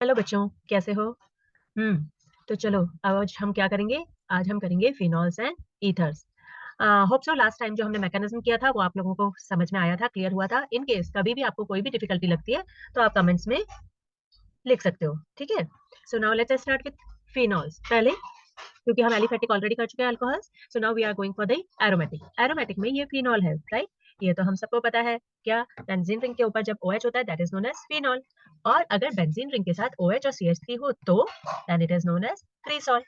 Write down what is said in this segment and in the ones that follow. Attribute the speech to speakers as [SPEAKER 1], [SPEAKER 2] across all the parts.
[SPEAKER 1] Hello बच्चों, कैसे हो? तो चलो आज हम क्या करेंगे? आज हम करेंगे phenols and ethers. Hope so last time जो हमने मैकेनिज्म किया था वो आप लोगों को समझ में आया था, क्लियर हुआ था। इन केस कभी भी आपको कोई भी डिफिकल्टी लगती है तो आप कमेंट्स में लिख सकते हो, ठीक है? So now let's start with phenols पहले, क्योंकि हम एलिफेटिक ऑलरेडी कर चुके हैं alcohols. So now we are going for the aromatic. Aromatic में ये फिनॉल है, राइट? ये तो हम सबको पता है। क्या बेंजीन रिंग के ऊपर जब OH होता है that is known as phenol, और अगर बेंजीन रिंग के साथ OH और CH3 हो तो then it is known as cresol.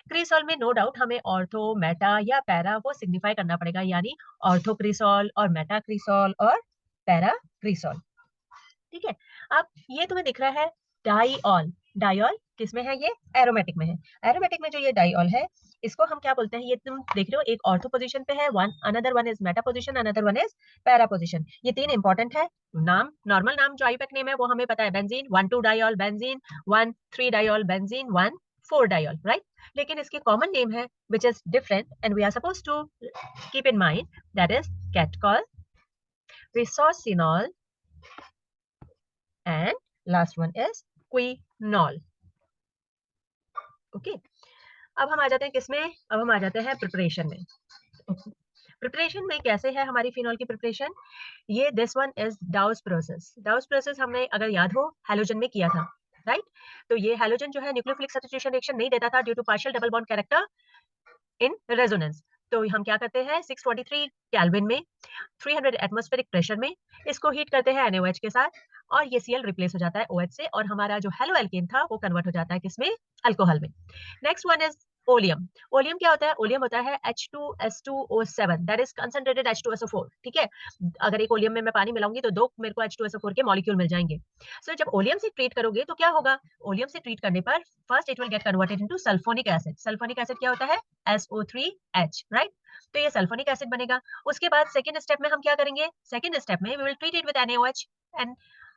[SPEAKER 1] Cresol में नो डाउट हमें ऑर्थो, मेटा या पैरा वो सिग्निफाई करना पड़ेगा, यानी ऑर्थो क्रीसॉल और मेटा क्रीसॉल और पैरा क्रीसॉल, ठीक है? अब ये तुम्हें दिख रहा है डाईऑल। डाईऑल किसमें है? ये एरोमेटिक में है। एरोमेटिक में जो ये डाईऑल है इसको हम क्या बोलते हैं? ये तुम देख रहे हो, एक ऑर्थो पोजीशन पे है, one another one is Meta position, another one is para position. ये तीन इंपॉर्टेंट है। नाम, नॉर्मल नाम जो आईपैक नेम है वो हमें पता है, benzene 1 2 diol benzene, 1 3 diol benzene, 1 4 diol, right? लेकिन इसके कॉमन नेम है which is different and we are suppose to keep in mind, that is catechol, resorcinol and last one is quinol. Okay, अब हम आ जाते हैं किसमें? अब हम आ जाते हैं प्रिपरेशन में। प्रिपरेशन में कैसे है हमारी फिनॉल की प्रिपरेशन? ये this one is डाउस process. डाउस process हमने अगर याद हो हैलोजन में किया था, राइट? तो ये हैलोजन जो है न्यूक्लियोफिलिक सब्स्टिट्यूशन रिएक्शन नहीं देता था due to partial double bond character in resonance. तो हम क्या करते हैं, 623 केल्विन में 300 एटमॉस्फेरिक प्रेशर में इसको हीट करते हैं NaOH के साथ, और ये Cl रिप्लेस हो जाता है OH से, और हमारा जो हेलो एल्केन था वो कन्वर्ट हो जाता है किसमें? अल्कोहल में। Next one is oleum. Oleum क्या होता है? ओलियम होता है H2S2O7, that is concentrated H2SO4, ठीक है? अगर एक ओलियम में मैं पानी मिलाऊंगी तो दो मेरे को H2SO4 के मॉलिक्यूल मिल जाएंगे। जब ओलियम से ट्रीट करोगे तो क्या होगा? ओलियम से ट्रीट करने पर first it will get converted into sulphonic acid. Sulphonic acid क्या होता है? SO3H, right? तो ये सल्फोनिक एसिड बनेगा। उसके बाद सेकंड स्टेप में हम क्या करेंगे? सेकंड स्टेप में we will treat it with NaOH and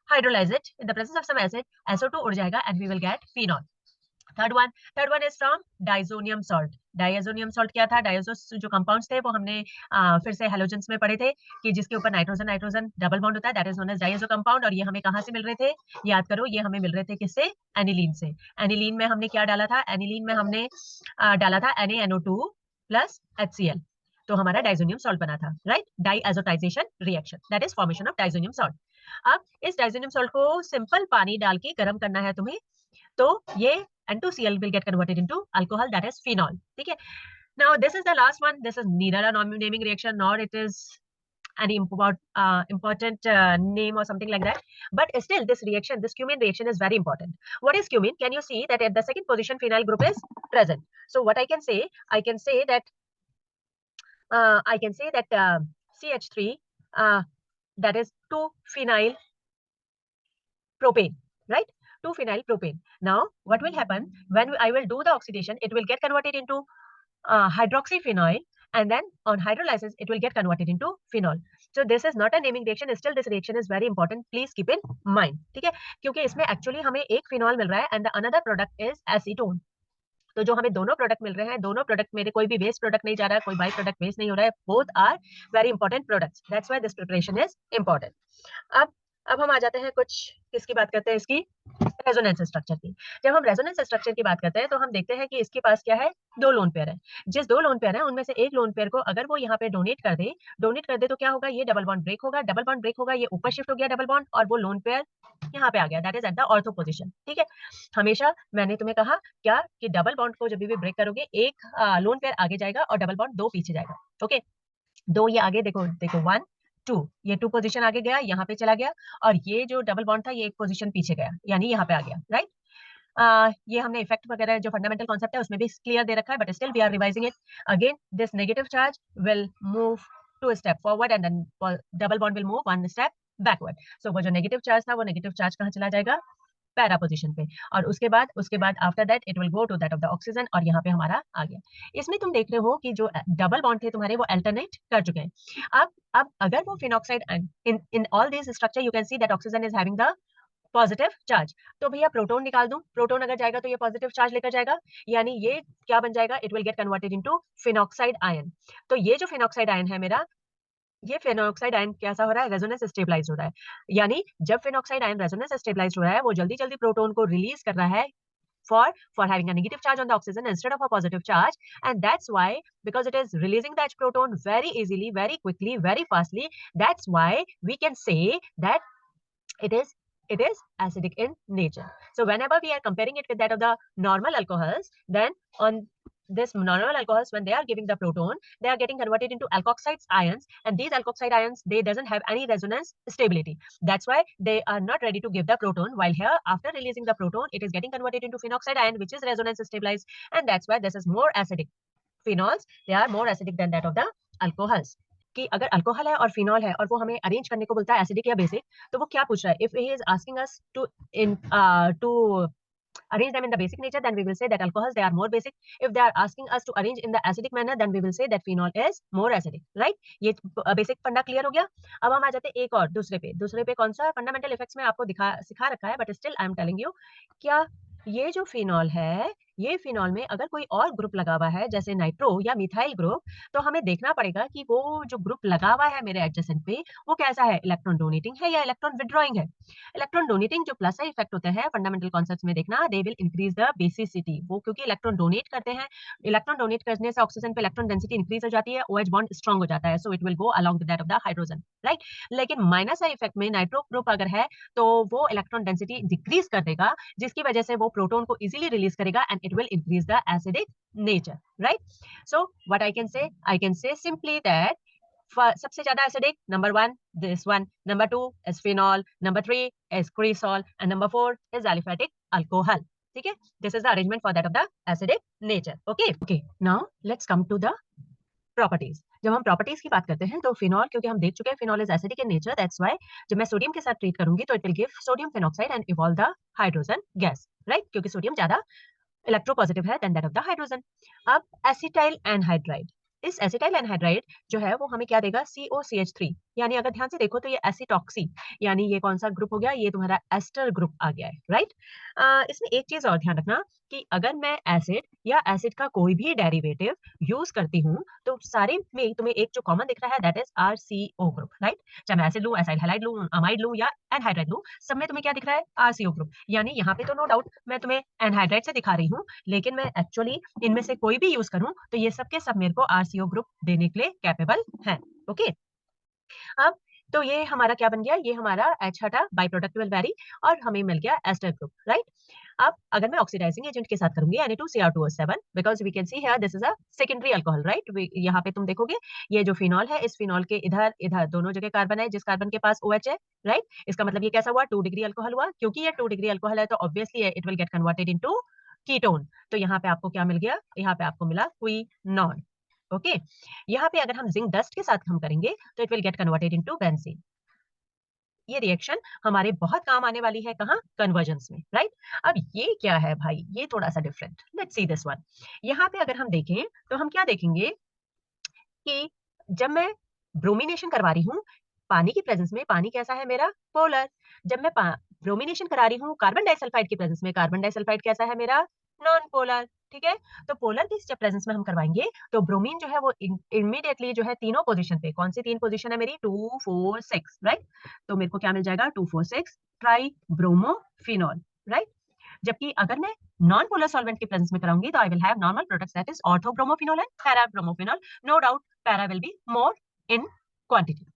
[SPEAKER 1] hydrolyze it in the presence of some acid, SO2 उड़ जाएगा and we will get phenol. Third one is from diazonium salt. Diazonium salt क्या था? डाइजोस जो compounds थे वो हमने फिर से हेलोजेंस में पढ़े थे कि जिसके ऊपर नाइट्रोजन नाइट्रोजन डबल बॉन्ड होता है, that is known as diazo compound. और ये हमें कहाँ से मिल रहे थे? याद करो, ये हमें मिल रहे थे किससे? एनिलीन से। एनिलीन में हमने क्या डाला था? एनिलीन में हमने डाला था NaNO2 प्लस HCl, तो हमारा डाइजोनियम सॉल्ट बना था, right? Diazotisation reaction, that is formation of diazonium salt. अब इस डाइजोनियम सॉल्ट को सिंपल पानी डाल के गर्म करना है तुम्हें, तो ये N2Cl will get converted into alcohol, that is phenol, ठीक है? Now this is the last one. This is neither a non-naming reaction nor it is any important name or something like that, but still this reaction, this cumene reaction is very important. What is cumene? Can you see that at the second position phenyl group is present? So what I can say, I can say that CH3, that is 2-phenyl propane, right? 2-phenyl propane. Now what will happen when I will do the oxidation? It will get converted into hydroxyphenol, and then on hydrolysis it will get converted into phenol. So this is not a naming reaction, still this reaction is very important, please keep in mind, ठीक है? क्योंकि इसमें actually हमें एक phenol मिल रहा है and the another product is acetone. तो जो हमें दोनों प्रोडक्ट मिल रहे हैं, दोनों प्रोडक्ट मेरे कोई भी वेस्ट प्रोडक्ट नहीं जा रहा है, कोई बाई प्रोडक्ट वेस्ट नहीं हो रहा है, both are very important products, that's why this preparation is important. अब अब हम आ जाते हैं कुछ, किसकी बात करते हैं? इसकी रेजोनेंस स्ट्रक्चर की। जब हम रेजोनेंस स्ट्रक्चर की बात करते हैं तो हम देखते हैं कि इसके पास क्या है? दो लोन पेयर है। जिस दो लोन पेयर है उनमें से एक लोन पेयर को अगर वो यहाँ पे डोनेट कर दे तो क्या होगा? ये डबल बॉन्ड ब्रेक होगा, डबल बॉन्ड ब्रेक होगा, ये ऊपर शिफ्ट हो गया डबल बॉन्ड, और वो लोन पेयर यहाँ पे आ गया, that is at the ortho position, ठीक है? हमेशा मैंने तुम्हें कहा क्या कि डबल बॉन्ड को जब भी ब्रेक करोगे एक लोन पेयर आगे जाएगा और डबल बॉन्ड दो पीछे जाएगा, ओके? दो ये आगे, देखो देखो 1 2, ये 2 पोजीशन आगे गया, यहाँ पे चला गया, और ये जो डबल बॉन्ड था ये एक पोजीशन पीछे गया, यानी यहाँ पे आ गया, राइट? ये हमने इफेक्ट वगैरह जो फंडामेंटल कॉन्सेप्ट है उसमें भी क्लियर दे रखा है, but still we are revising it again. This negative charge will move 2 step forward and then double bond will move 1 step backward. So वो जो नेगेटिव चार्ज था वो नेगेटिव चार्ज कहाँ चला जाएगा? पैरा पोजीशन पे, और उसके बाद after that it will go to that of the oxygen, और यहाँ पे हमारा आ गया। इसमें तुम देख रहे हो कि जो डबल बॉन्ड थे तुम्हारे वो अल्टरनेट कर चुके हैं। अब अगर वो phenoxide in all this structure you can see that oxygen is having the positive charge, तो भैया प्रोटॉन निकाल दूं, प्रोटॉन अगर जाएगा तो ये पॉजिटिव चार्ज लेकर जाएगा, यानी ये क्या बन जाएगा? It will get converted into phenoxide ion. तो ये जो फिनॉक्साइड आयन है मेरा, ये फेनोक्साइड आयन कैसा हो रहा है? रेजोनेंस स्टेबलाइज्ड हो रहा है। यानी जब फेनोक्साइड आयन रेजोनेंस स्टेबलाइज्ड हो रहा है, वो जल्दी-जल्दी प्रोटॉन को रिलीज कर रहा है for having a negative charge on the oxygen instead of a positive charge, and that's why, because it is releasing that proton very easily, very quickly, very fastly, that's why we can say that it is acidic in nature. So whenever we are comparing it with that of the normal alcohols, then on this normal alcohols, when they are giving the proton, they are getting converted into alkoxides ions, and these alkoxide ions, they doesn't have any resonance stability. That's why they are not ready to give the proton, while here after releasing the proton, it is getting converted into phenoxide ion, which is resonance stabilized, and that's why this is more acidic. Phenols, they are more acidic than that of the alcohols. कि अगर alcohol है और phenol है और वो हमें arrange करने को बोलता है एसिडिक या बेसिक, तो वो क्या पूछ रहा है? If he is asking us to arrange them in the basic nature, then we will say that alcohols, they are more basic. If they are asking us to arrange in the acidic manner, then we will say that phenol is more acidic, right? ये basic फंडा clear हो गया। अब हम आ जाते हैं एक और दूसरे पे कौन सा फंडामेंटल इफेक्ट्स में आपको सिखा रखा है, but still I am telling you, क्या ये जो फिनॉल है, ये फिनॉल में अगर कोई और ग्रुप लगा हुआ है जैसे नाइट्रो या मिथाइल ग्रुप, तो हमें देखना पड़ेगा कि वो जो ग्रुप लगा हुआ है मेरे एडजेसेंट पे, वो कैसा है, इलेक्ट्रॉन डोनेटिंग है या इलेक्ट्रॉन विड्रॉइंग है। इलेक्ट्रॉन डोनेटिंग जो प्लस साइड इफेक्ट होते हैं फंडामेंटल कॉन्सेप्ट्स में देखना, they will increase the basicity, वो क्योंकि इलेक्ट्रॉन डोनेट करते हैं, इलेक्ट्रॉन डोनेट करने से ऑक्सीजन पे इलेक्ट्रॉन डेंसिटी इंक्रीज हो जाती है, OH बॉन्ड स्ट्रांग हो जाता है, so it will go along with that of the hydrogen, right. लेकिन माइनस साइड इफेक्ट में नाइट्रो ग्रुप अगर है, तो वो इलेक्ट्रॉन डेंसिटी डिक्रीज कर देगा, जिसकी वजह से वो प्रोटॉन को इजीली रिलीज करेगा, and it will increase the acidic nature, right. So what I can से सिंपली दैट सबसे ज्यादा acidic number 1 this one, number 2 is phenol, number 3 is cresol, and number 4 is aliphatic alcohol. ठीक है, this is the arrangement for that of the acidic nature. Okay, now let's come to the properties. जब हम properties की बात करते हैं तो phenol, क्योंकि हम देख चुके हैं phenol is acidic in nature, that's why जब मैं सोडियम के साथ ट्रीट करूंगी तो it will give sodium phenoxide and evolve the hydrogen gas, right, क्योंकि सोडियम ज्यादा इलेक्ट्रोपॉजिटिव है than that of the hydrogen. अब एसिटाइल एनहाइड्राइड, इस एसिटाइल एनहाइड्राइड जो है वो हमें क्या देगा, COCH3, यानी अगर ध्यान से देखो तो ये एसिटॉक्सी, यानी ये कौन सा ग्रुप हो गया, ये तुम्हारा एस्टर ग्रुप आ गया है, राइट। इसमें एक चीज और ध्यान रखना कि अगर मैं एसिड या एसिड का कोई भी डेरिवेटिव यूज करती हूँ तो सारे में तुम्हें एक जो कॉमन दिख रहा है that is RCO group, right. चाहे मैं एसिड लूं, एसाइल हैलाइड लूं, अमाइड लूं या एनहाइड्राइड लूं, सब में तुम्हें क्या दिख रहा है, RCO ग्रुप। यानी यहाँ पे तो नो डाउट मैं तुम्हें एनहाइड्राइड से दिखा रही हूँ, लेकिन मैं एक्चुअली इनमें से कोई भी यूज करूं तो ये सब के सब मेरे को RCO ग्रुप देने के लिए कैपेबल है। ओके, अब तो ये हमारा क्या बन गया, ये हमारा H हटा, बाई प्रोडक्ट विल वेरी, और हमें मिल गया एस्टर ग्रुप, राइट। अब अगर मैं ऑक्सीडाइजिंग एजेंट के साथ करूंगी Na2Cr2O7, because we can see here this is a secondary alcohol, right. यहाँ पे तुम देखोगे ये जो फिनॉल है, इस फिनॉल के इधर इधर दोनों जगह कार्बन है, जिस कार्बन के पास OH है, राइट। इसका मतलब ये कैसा हुआ, 2 डिग्री अल्कोहल हुआ, क्योंकि ये 2 डिग्री अल्कोहल है तो obviously it will get converted into ketone. तो यहाँ पे आपको क्या मिल गया, यहाँ पे आपको मिला क्विनॉल। ओके, यहाँ पे अगर हम जिंक डस्ट के साथ हम करेंगे तो it will get converted into benzene. ये रिएक्शन हमारे बहुत काम आने वाली है, कहाँ, कन्वर्जेंस में, राइट। अब ये क्या है भाई, ये थोड़ा सा different, let's see this one. यहाँ पे अगर हम देखें तो हम क्या देखेंगे कि जब मैं ब्रोमिनेशन करवा रही हूँ पानी की प्रेजेंस में, पानी कैसा है मेरा, पोलर। जब मैं ब्रोमिनेशन करा रही हूँ कार्बन डाइसल्फाइड की प्रेजेंस में, कार्बन डाइसल्फाइड कैसा है मेरा, नॉन पोलर, ठीक है। तो पोलर की जब प्रेजेंस में हम करवाएंगे तो ब्रोमीन जो है वो इमीडिएटली जो है तीनों पोजीशन पे, कौन सी 3 पोजीशन है मेरी, 2 4 6, राइट। तो मेरे को क्या मिल जाएगा, 2 4 6 ट्राई ब्रोमोफिनॉल, राइट। जबकि अगर मैं नॉन पोलर सॉल्वेंट की प्रेजेंस में कराऊंगी तो I will have normal products that is orthobromophenol and parabromophenol. No doubt para will be more in quantity.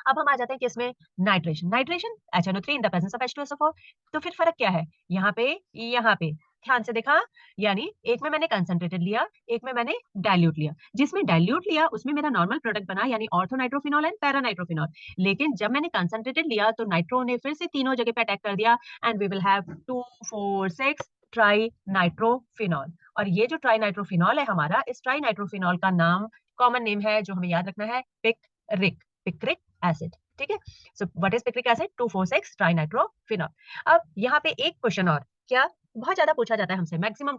[SPEAKER 1] अब हम आ जाते हैं कि इसमें nitration, HNO3 in the presence of H2SO4। तो फिर फर्क क्या है, यहाँ पे ध्यान से देखा, यानी एक में मैंने कंसंट्रेटेड लिया, एक में मैंने डाइल्यूट लिया। जिसमें डाइल्यूट लिया उसमें मेरा नॉर्मल प्रोडक्ट बना, यानी ortho nitrophenol and para nitrophenol. लेकिन जब मैंने कंसंट्रेटेड लिया तो नाइट्रो ने फिर से तीनों जगह पे अटैक कर दिया, and we will have 2 4 6 trinitrophenol. और ये जो ट्राई नाइट्रोफिनॉल है हमारा, इस ट्राई नाइट्रोफिनॉल का नाम, कॉमन नेम है जो हमें याद रखना है, पिक्रिक एसिड, ठीक है। So what is picric acid, 2 4 6 try nitrophenol. अब यहाँ पे एक क्वेश्चन और, क्या बहुत ज्यादा पूछा जाता है हमसे, maximum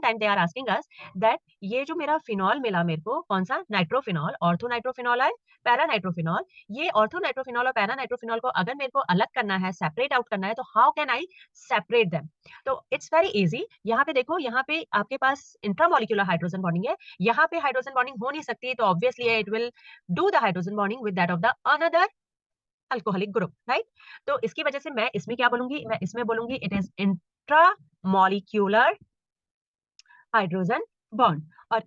[SPEAKER 1] time they are asking us that ये जो मेरा फिनॉल मिला मेरे को, कौन सा, नाइट्रोफिनॉल, ऑर्थो नाइट्रोफिनॉल है, पैरा नाइट्रोफिनॉल, ये ऑर्थो नाइट्रोफिनॉल और पैरा नाइट्रोफिनॉल को अगर मेरे को अलग करना है, सेपरेट आउट करना है, तो how can I separate them? तो इट्स वेरी इजी। यहाँ पे देखो, यहाँ पे आपके पास इंट्रामोलिक्यूलर हाइड्रोजन बॉन्डिंग है, यहाँ पे हाइड्रोजन बॉन्डिंग हो नहीं सकती, तो obviously it will do the hydrogen bonding with that of the another alcoholic group, right? तो इसकी वजह से मैं इसमें क्या बोलूंगी, मैं इसमें बोलूंगी it is intramolecular hydrogen bond, और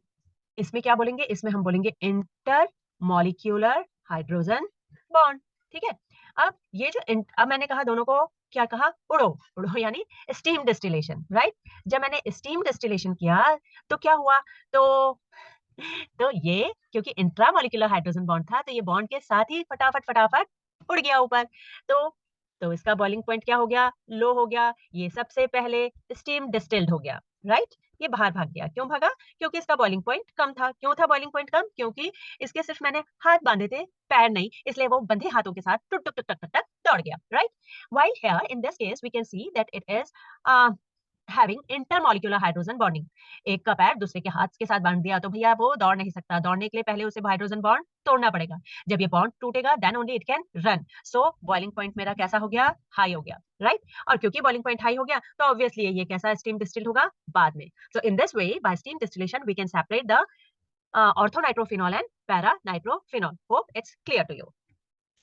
[SPEAKER 1] इसमें क्या बोलेंगे, इसमें हम बोलेंगे इंटर मॉलिक्यूलर हाइड्रोजन बॉन्ड। ठीक है, अब ये जो अब मैंने कहा दोनों को क्या कहा, उड़ो उड़ो, यानी स्टीम डिस्टिलेशन, राइट? जब मैंने स्टीम डिस्टिलेशन किया तो क्या हुआ, तो ये क्योंकि इंट्रामोलिक्यूलर हाइड्रोजन बॉन्ड था, तो ये बॉन्ड के साथ ही फटाफट फटाफट उड़ गया ऊपर। तो इसका बॉइलिंग पॉइंट क्या हो गया, लो हो गया, ये सबसे पहले स्टीम डिस्टिल्ड हो गया, राइट? ये बाहर भाग गया, क्यों भागा? क्योंकि इसका बॉइलिंग पॉइंट कम था। क्यों था बॉइलिंग पॉइंट कम? क्योंकि इसके सिर्फ मैंने हाथ बांधे थे, पैर नहीं, इसलिए वो बंधे हाथों के साथ टुक टुक टुक टक टक दौड़ गया, right? While here in this case we can see that it is having intermolecular hydrogen bonding. एक का पैर दूसरे के हाथ के साथ बांध दिया तो भैया वो दौड़ नहीं सकता, दौड़ने के लिए पहले उसे हाइड्रोजन बॉन्ड तोड़ना पड़ेगा। जब ये बॉन्ड टूटेगा then only it can run. So boiling point मेरा कैसा हो गया, हाई हो गया, राइट? और क्योंकि बॉइलिंग पॉइंट हाई हो गया तो ऑब्वियसली ये कैसा स्टीम डिस्टिल होगा बाद में। So in this way by steam distillation we can separate the orthonitrophenol and para-nitrophenol. Hope it's clear to you.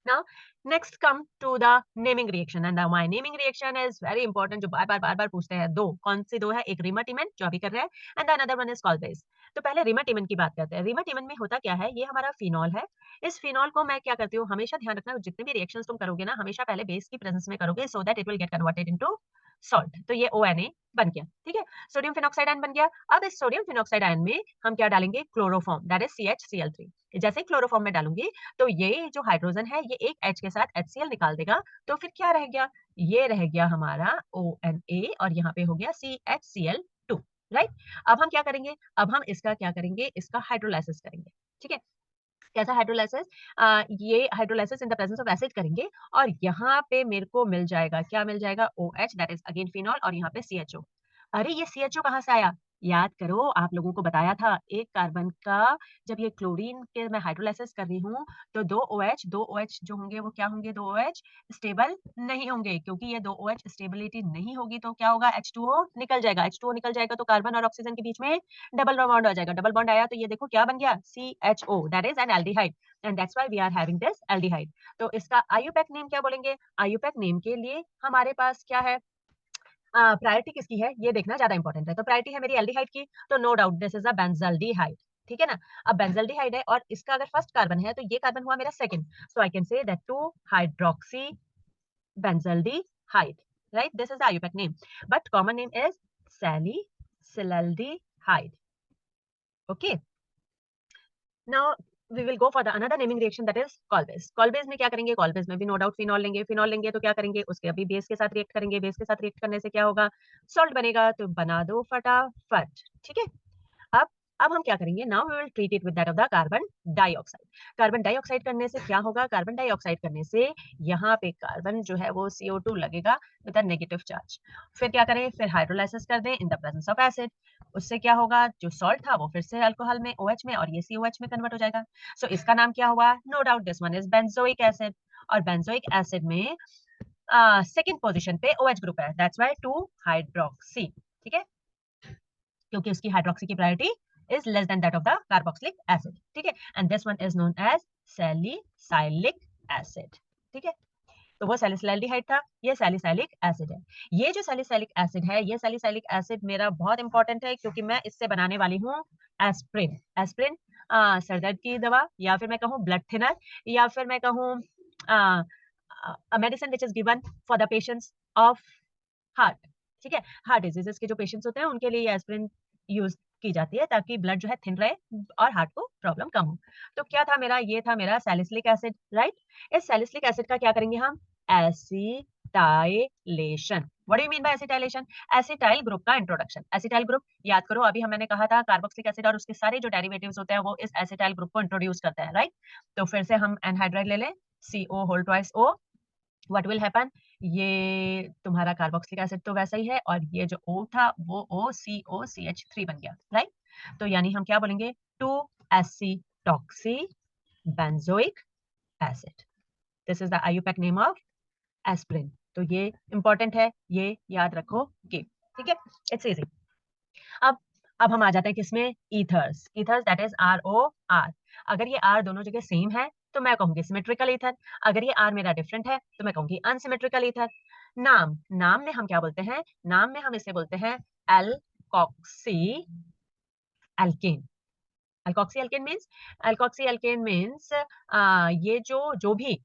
[SPEAKER 1] Now next come to the naming reaction, and my naming reaction is very important, जो बार बार पूछते हैं। दो, कौन सी दो है? एक रिमाटिमन जो अभी कर रहे हैं, and the another one is Kolbe's. तो पहले रिमाटिमन की बात करते हैं। रिमाटिमन में होता क्या है, ये हमारा फिनॉल है। इस फिनॉल को मैं क्या करती हूँ, हमेशा ध्यान रखना, जितने भी रिएक्शंस तुम करोगे ना, हमेशा पहले बेस की प्रेजेंस में करोगे, so that it will get converted into salt. तो ये ONA बन गया, ठीक है, सोडियम फिनॉक्साइड आयन बन गया। अब इस सोडियम फिनॉक्साइड आयन में हम क्या डालेंगे, क्लोरोफॉर्म, दैट इज CHCl3। जैसे क्लोरोफॉर्म में डालूंगी तो ये जो हाइड्रोजन है ये एक H के साथ HCl निकाल देगा, तो फिर क्या रह गया, ये रह गया हमारा ONA, और यहाँ पे हो गया CHCl2, राइट? अब हम क्या करेंगे, अब हम इसका क्या करेंगे, इसका हाइड्रोलाइसिस करेंगे, ठीक है? कैसा हाइड्रोलाइसिस? ये hydrolysis in the presence of acid करेंगे, और यहाँ पे मेरे को मिल जाएगा, क्या मिल जाएगा, OH, that is again phenol, और यहाँ पे CHO। अरे ये CHO कहाँ से आया? याद करो, आप लोगों को बताया था, एक कार्बन का जब ये क्लोरीन के मैं हाइड्रोलाइसिस कर रही हूँ तो दो OH जो होंगे वो क्या होंगे, दो OH स्टेबल नहीं होंगे, क्योंकि ये दो OH स्टेबिलिटी नहीं होगी तो क्या होगा, H2O निकल जाएगा। H2O निकल जाएगा तो कार्बन और ऑक्सीजन के बीच में डबल बॉन्ड आ जाएगा। डबल बॉन्ड आया तो ये देखो क्या बन गया, CHO, that is an aldehyde, and that's why we are having this aldehyde. तो इसका आईयूपैक नेम क्या बोलेंगे? आईयूपैक नेम के लिए हमारे पास क्या है, प्रायोरिटी किसकी है ये देखना ज्यादा इंपॉर्टेंट है। तो प्रायोरिटी है मेरी एल्डिहाइड की, तो no doubt this is a benzaldehyde, ठीक है ना? अब बेंजल्डिहाइड है और इसका अगर फर्स्ट कार्बन है तो ये कार्बन हुआ मेरा second, so I can say that 2 hydroxy benzaldehyde, right? This is the IUPAC name, but common name is salicylaldehyde. Okay, now we will go for the another naming reaction, that is Colbase. Colbase में क्या करेंगे, Colbase में भी no doubt phenol लेंगे। Phenol लेंगे तो क्या करेंगे, उसके अभी बेस के साथ रिएक्ट करेंगे, बेस के साथ रिएक्ट करने से क्या होगा, सॉल्ट बनेगा, तो बना दो फटाफट, ठीक है? अब अब हम क्या करेंगे, now we will treat it with that of the carbon dioxide. Carbon dioxide करने से क्या होगा, कार्बन डाइऑक्साइड करने से यहाँ पे कार्बन जो है वो CO2 लगेगा विद अ नेगेटिव चार्ज। फिर क्या करें, फिर हाइड्रोलाइसिस कर दें इन द प्रेजेंस ऑफ एसिड। उससे क्या होगा, जो सॉल्ट था वो फिर से अल्कोहल में OH में, और ये COH में कन्वर्ट हो जाएगा। सो इसका नाम क्या हुआ, no doubt this one is benzoic acid, और बेंजोइक एसिड में सेकंड पोजीशन पे OH ग्रुप है, दैट्स व्हाई 2 हाइड्रोक्सी, ठीक है, क्योंकि उसकी हाइड्रोक्सी की priority is less than that of the carboxylic acid, ठीक है? And this one is known as salicylic acid, ठीक है? तो वो सैलिसिलैल्डिहाइड था, ये सैलिसाइलिक एसिड है। ये जो सैलिसाइलिक एसिड है, ये सैलिसाइलिक एसिड मेरा बहुत इंपॉर्टेंट है, क्योंकि मैं इससे बनाने वाली हूँ एस्प्रिन। एस्प्रिन सर दर्द की दवा, या फिर मैं कहूँ ब्लड थिनर, या फिर मैं कहूँ medicine which is given for the patients of heart, ठीक है? हार्ट डिजीजेस के जो पेशेंट्स होते हैं उनके लिए ये एस्प्रिन यूज की जाती है, ताकि ब्लड जो है थिन रहे और हार्ट को प्रॉब्लम कम हो। तो क्या था मेरा, ये था मेरा सैलिसिलिक एसिड, राइट? इस सैलिसिलिक एसिड का क्या करेंगे हम, acetylation. What do you mean by acetylation? Acetyl group का इंट्रोडक्शन। एसिटाइल ग्रुप याद करो, अभी मैंने कहा था कार्बोक्सिलिक एसिड और उसके सारे जो डेरिवेटिव्स होते हैं वो इस एसिटाइल ग्रुप को इंट्रोड्यूस करते हैं, राइट? तो फिर से हम एनहाइड्राइड ले लें, CO whole twice O, what will happen, ये तुम्हारा कार्बोक्सिलिक एसिड तो वैसा ही है और ये जो O था वो OCOCH3 बन गया, राइट? तो यानी हम क्या बोलेंगे 2SC taxi benzoic acid. This is the IUPAC name of aspirin. तो ये इंपॉर्टेंट है, ये याद रखोगे, ठीक है? It's easy. अब अब हम आ जाते हैं किसमें, ethers. Ethers that is ROR। अगर ये R दोनों जगह सेम है तो मैं कहूंगी सिमेट्रिकल ईथर, अगर ये R मेरा डिफरेंट है तो मैं कहूंगी अनसिमेट्रिकल ईथर। नाम नाम में हम क्या बोलते हैं, नाम में हम इसे बोलते हैं alkoxy alkane. Alkoxy alkane means ये जो भी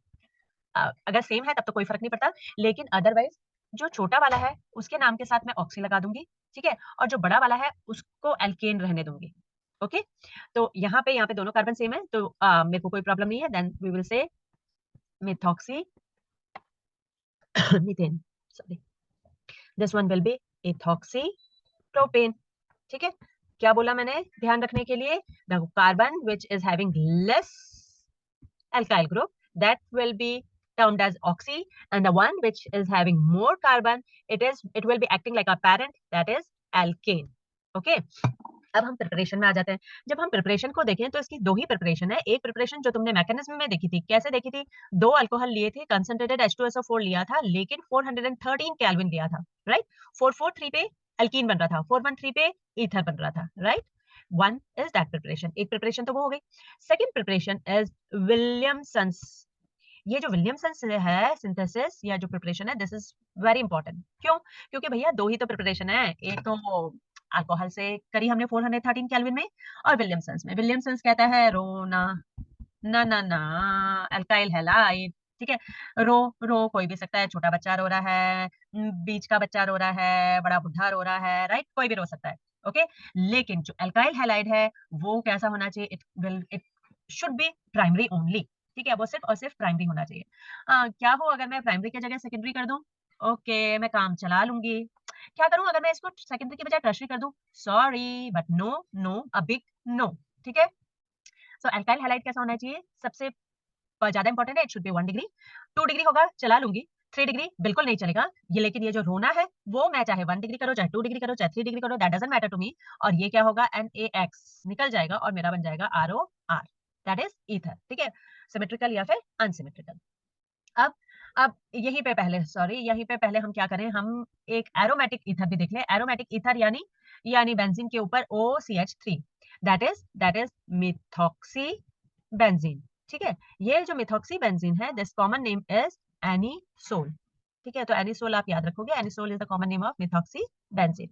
[SPEAKER 1] अगर सेम है तब तो कोई फर्क नहीं पड़ता, लेकिन अदरवाइज जो छोटा वाला है उसके नाम के साथ मैं ऑक्सी लगा दूंगी, ठीक है, और जो बड़ा वाला है उसको एल्केन रहने दूंगी। ओके, तो यहाँ पे दोनों कार्बन सेम है तो मेरे को कोई प्रॉब्लम नहीं है, then we will say methoxy methane, sorry, this one will be ethoxy propane, ठीक है। क्या बोला मैंने ध्यान रखने के लिए, the carbon which is having less alkyl group that will be termed as oxy, and the one which is having more carbon it will be acting like a parent, that is alkane। okay, अब हम preparation में आ जाते हैं। जब हम preparation को देखें तो इसकी दो ही प्रिपरेशन है। एक प्रिपरेशन जो तुमने मैकेनिज्म में देखी थी, कैसे देखी थी, दो अल्कोहल लिए थे, कंसंट्रेटेड H2SO4 लिया था, लेकिन 413 केल्विन लिया था, राइट। 443 पे अल्कीन बन रहा था, 413 पे ईथर बन रहा था, right. One is that preparation, एक प्रिपरेशन तो वो हो गई। Second preparation is Williamson's. ये जो विलियमसन्स है सिंथेसिस या जो प्रिपरेशन है, दिस इज वेरी इंपॉर्टेंट। क्यों? क्योंकि भैया दो ही तो प्रिपरेशन है, एक तो अल्कोहल से करी हमने 413 केल्विन में, और विलियमसन्स में विलियमसन्स कहता है रोना ना ना ना अल्काइल हैलाइड, ठीक है। रो रो कोई भी सकता है, छोटा बच्चा रो रहा है, बीच का बच्चा रो रहा है, बड़ा बुढ़ा रो रहा है, राइट, कोई भी रो सकता है। ओके, लेकिन जो अल्काइल हैलाइड है वो कैसा होना चाहिए, it should be primary only, ठीक है, वो सिर्फ और सिर्फ प्राइमरी होना चाहिए। क्या हो अगर मैं प्राइमरी की जगह सेकेंडरी कर दूं, ओके मैं काम चला लूंगी। क्या करूं अगर मैं इसको सेकेंडरी की बजाय टर्शरी कर दूं, sorry but no, no a big no, ठीक है। सो अल्काइल हैलाइड कैसा होना चाहिए, सबसे ज्यादा इंपॉर्टेंट है, it should be 1 degree. 2 degree होगा चला लूंगी, 3 डिग्री बिल्कुल नहीं चलेगा ये, लेकिन ये जो रोना है वो मैं चाहे 1 डिग्री करो, चाहे 2 डिग्री करो, चाहे 3 डिग्री करो, that doesn't matter to me. और ये क्या होगा, NaX निकल जाएगा और मेरा बन जाएगा ROR, दैट इज ईथर, ठीक है, सिमेट्रिकल या फिर अनसिमेट्रिकल। अब अब यहीं पे पहले हम क्या करें, हम एक एरोमेटिक ईथर भी देख लें। एरोमेटिक ईथर यानी बेंजीन के ऊपर OCH3, that is methoxy benzene, ठीक है। ये जो मिथॉक्सी बेंजीन है, this common name is anisole, ठीक है। तो एनीसोल आप याद रखोगे, anisole is the common name of methoxy benzene.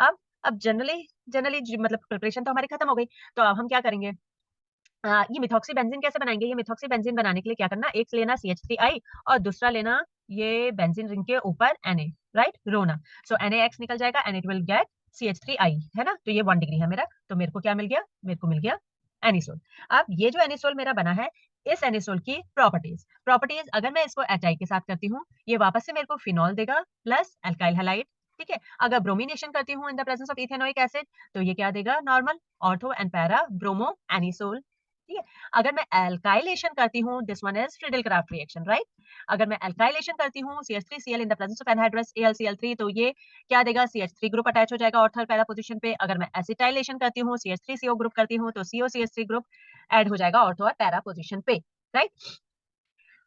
[SPEAKER 1] अब जनरली मतलब प्रिपरेशन तो हमारी खत्म हो गई, तो अब हम क्या करेंगे, ये मिथॉक्सी बेंजीन कैसे बनाएंगे, ये मिथॉक्सी बेंजीन बनाने के लिए क्या करना, एक लेना CH3I और दूसरा लेना ये बेंजीन रिंग के ऊपर Na, राइट, रोना। सो NaX निकल जाएगा and it will get CH3I, है ना। तो ये 1 डिग्री है मेरा, तो मेरे को क्या मिल गया, मेरे को मिल गया एनिसोल। अब ये जो एनिसोल मेरा बना है, इस एनिसोल की प्रॉपर्टीज प्रॉपर्टीज अगर मैं इसको HI के साथ करती हूँ, ये वापस से मेरे को फिनॉल देगा प्लस अल्काइल हैलाइड, ठीक है। अगर ब्रोमिनेशन करती हूँ इन the presence of ethanoic acid, तो ये क्या देगा, normal ortho and para bromo anisole, ठीक है। अगर मैं एल्काइलेशन करती हूँ, this one is Friedel craft reaction, right. अगर मैं एल्काइलेशन करती हूँ CH3Cl in the presence of anhydrous AlCl3, तो ये क्या देगा, CH3 ग्रुप अटैच हो जाएगा ऑर्थो पैरा पोजीशन पे। अगर मैं एसिटाइलेशन करती हूँ, CH3CO ग्रुप करती हूँ, तो COCH3 ग्रुप ऐड हो जाएगा ऑर्थो और पैरा पोजीशन पे, राइट।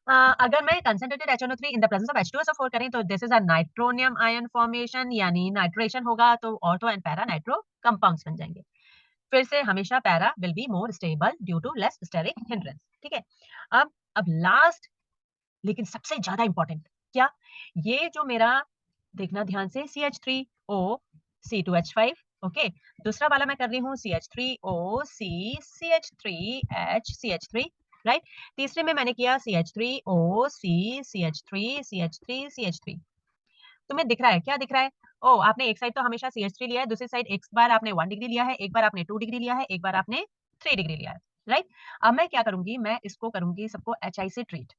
[SPEAKER 1] अगर मैं concentrated HNO3 in the presence of H2SO4 करें, तो this is a nitronium ion formation, यानी नाइट्रेशन होगा, तो ortho and para nitro compounds बन जाएंगे। फिर से हमेशा para will be more stable due to less steric hindrance, ठीक है। अब लास्ट लेकिन सबसे ज्यादा इंपॉर्टेंट क्या, ये जो मेरा देखना ध्यान से, CH3O C2H5, ओके, दूसरा वाला मैं कर रही हूँ CH3O C CH3H CH3, right. तीसरे में मैंने किया CH3O C CH3 CH3 CH3। तुम्हें दिख रहा है, क्या दिख रहा है, ओ आपने एक साइड तो हमेशा CH3 लिया है, दूसरी साइड एक बार आपने 1 डिग्री लिया है, एक बार आपने 2 डिग्री लिया है, एक बार आपने 3 डिग्री लिया है, राइट। अब मैं क्या करूंगी, मैं इसको करूंगी सबको HI से ट्रीट।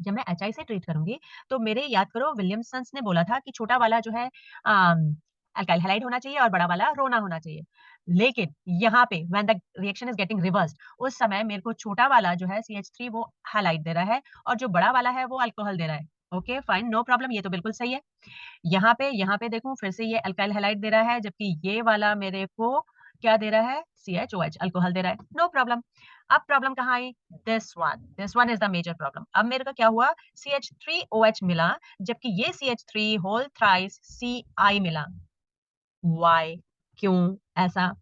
[SPEAKER 1] जब मैं HI से ट्रीट करूंगी तो मेरे याद करो विलियमसन्स ने बोला था कि छोटा वाला जो है अल्काइल हैलाइड होना चाहिए और बड़ा वाला रोना होना चाहिए, लेकिन यहाँ पे when the reaction is getting reversed, उस समय मेरे को छोटा वाला जो है CH3 वो हैलाइड दे रहा है और जो बड़ा वाला है वो अल्कोहल दे रहा है, ओके फाइन, नो प्रॉब्लम, ये तो बिल्कुल सही है। यहाँ पे देखूं फिर से ये अल्काइल हैलाइड दे रहा है, जबकि ये वाला मेरे को क्या दे रहा है, CHOH अल्कोहल दे रहा है, नो प्रॉब्लम। अब प्रॉब्लम कहाँ आई, this one is the major problem. अब मेरे का क्या हुआ, CH3OH मिला, जबकि ये CH3 होल थ्राइस CI मिला। व्हाई, क्यों ऐसा?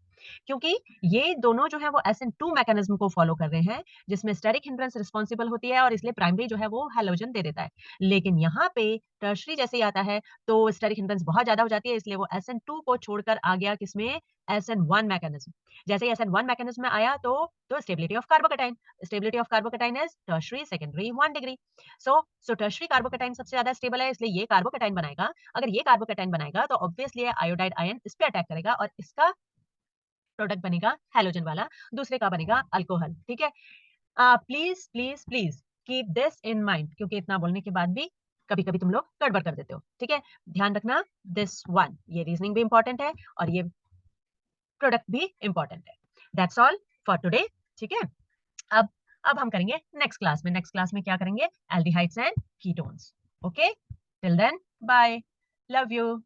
[SPEAKER 1] क्योंकि ये दोनों जो है वो SN2 मैकेनिज्म को फॉलो कर रहे हैं, जिसमें स्टेरिक हिंड्रेंस रिस्पांसिबल होती है और इसलिए प्राइमरी जो है वो हैलोजन दे देता है। लेकिन यहाँ पे टर्शरी जैसे ही आता है तो स्टेरिक हिंड्रेंस बहुत ज्यादा हो जाती है, इसलिए वो SN2 को छोड़कर आ गया किसमें, SN1 मैकेनिज्म। जैसे ही SN1 मैकेनिज्म में आया तो stability of carbocation is tertiary secondary 1 degree. So tertiary carbocation सबसे ज्यादा स्टेबल है, इसलिए ये कार्बोकेटाइन बनाएगा। अगर ये कार्बोकेटाइन बनाएगा तो ऑब्वियसली आयोडाइड आयन इस पे अटैक करेगा और इसका प्रोडक्ट बनेगा हैलोजन वाला, दूसरे का बनेगा अल्कोहल। ठीक है, please please please keep this in mind, क्योंकि इतना बोलने के बाद भी कभी कभी तुम लोग गड़बड़ कर देते हो। ठीक है, ध्यान रखना दिस वन, ये रीजनिंग भी इंपॉर्टेंट है और ये प्रोडक्ट भी इंपॉर्टेंट है। That's all for today. ठीक है, अब हम करेंगे नेक्स्ट क्लास में क्या करेंगे, aldehydes and ketones. Okay, till then bye, love you.